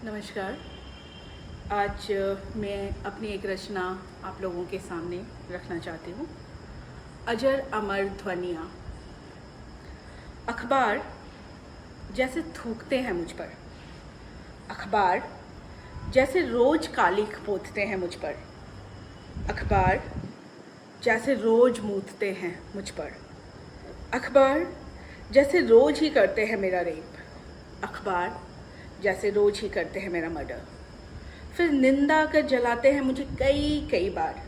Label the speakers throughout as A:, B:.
A: नमस्कार। आज मैं अपनी एक रचना आप लोगों के सामने रखना चाहती हूँ। अजर अमर ध्वनियाँ। अखबार जैसे थूकते हैं मुझ पर, अखबार जैसे रोज कालिख पोतते हैं मुझ पर, अखबार जैसे रोज मूतते हैं मुझ पर, अखबार जैसे रोज ही करते हैं मेरा रेप, अखबार जैसे रोज ही करते हैं मेरा मर्डर। फिर निंदा कर जलाते हैं मुझे कई कई बार।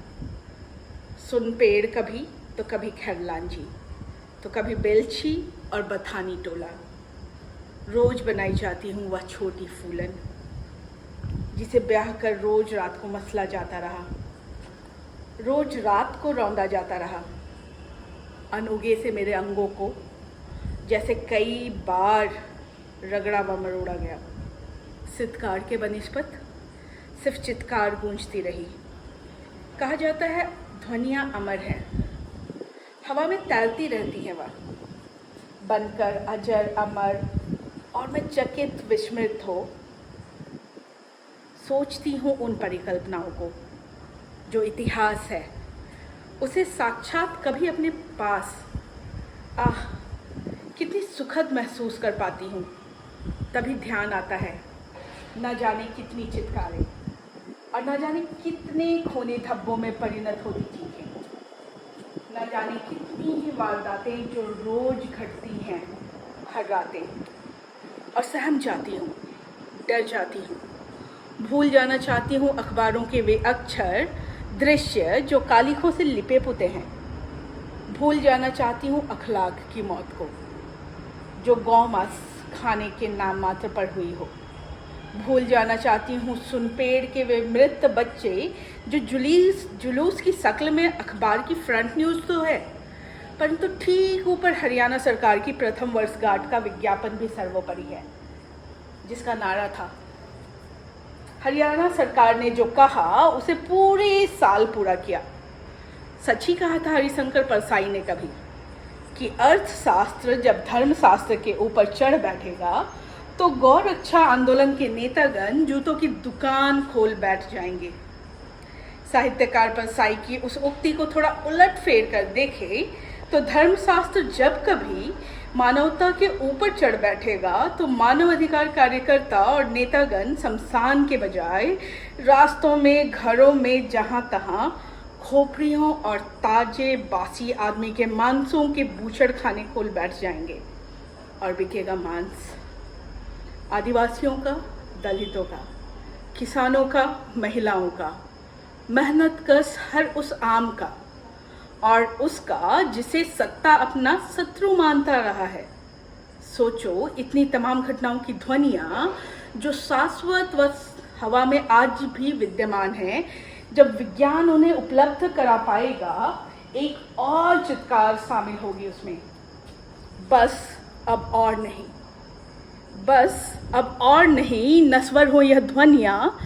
A: सुन पेड़ कभी तो कभी खैरलांजी, तो कभी बेलछी और बथानी टोला। रोज बनाई जाती हूँ वह छोटी फूलन, जिसे ब्याह कर रोज रात को मसला जाता रहा, रोज रात को रौंदा जाता रहा। अनउगे से मेरे अंगों को जैसे कई बार रगड़ा व मरोड़ा गया। सितकार के बनिस्पत सिर्फ चित्कार गूंजती रही। कहा जाता है ध्वनियाँ अमर हैं, हवा में तैरती रहती हैं वह, बनकर अजर अमर। और मैं चकित विस्मृत हो सोचती हूँ उन परिकल्पनाओं को जो इतिहास है, उसे साक्षात कभी अपने पास। आह, कितनी सुखद महसूस कर पाती हूँ। तभी ध्यान आता है न जाने कितनी चित्कारें और न जाने कितने खूनी धब्बों में परिणत होती चीखें, न जाने कितनी ही वारदातें जो रोज घटती हैं हर रातें। और सहम जाती हूँ, डर जाती हूँ, भूल जाना चाहती हूँ अखबारों के वे अक्षर दृश्य जो कालिखों से लिपे पुते हैं। भूल जाना चाहती हूँ अखलाक की मौत को जो गौ मांस खाने के नाम मात्र पर हुई हो। भूल जाना चाहती हूँ सुन पेड़ के वे मृत बच्चे जो जुलूस की शक्ल में अखबार की फ्रंट न्यूज़ तो है, परंतु ठीक ऊपर हरियाणा सरकार की प्रथम वर्षगांठ का विज्ञापन भी सर्वोपरि है, जिसका नारा था हरियाणा सरकार ने जो कहा उसे पूरे साल पूरा किया। सच ही कहा था हरिशंकर परसाई ने कभी कि अर्थशास्त्र जब धर्मशास्त्र के ऊपर चढ़ बैठेगा तो गौ रक्षा आंदोलन के नेतागण जूतों की दुकान खोल बैठ जाएंगे। साहित्यकार परसाई की उस उक्ति को थोड़ा उलट फेर कर देखे तो धर्मशास्त्र जब कभी मानवता के ऊपर चढ़ बैठेगा तो मानव अधिकार कार्यकर्ता और नेतागण शमशान के बजाय रास्तों में, घरों में, जहां तहां खोपड़ियों और ताजे बासी आदमी के मांसों के बूचड़ खाने खोल बैठ जाएंगे और बिकेगा मांस आदिवासियों का, दलितों का, किसानों का, महिलाओं का, मेहनत कश हर उस आम का और उसका जिसे सत्ता अपना शत्रु मानता रहा है। सोचो इतनी तमाम घटनाओं की ध्वनियाँ जो शाश्वत व हवा में आज भी विद्यमान हैं, जब विज्ञान उन्हें उपलब्ध करा पाएगा एक और चित्कार शामिल होगी उसमें। बस अब और नहीं, बस अब और नहीं, नश्वर हो यह ध्वनियाँ,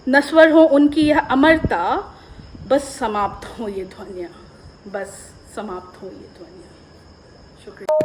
A: नश्वर हो उनकी यह अमरता, बस समाप्त हो ये ध्वनियाँ, बस समाप्त हो ये ध्वनियाँ। शुक्रिया।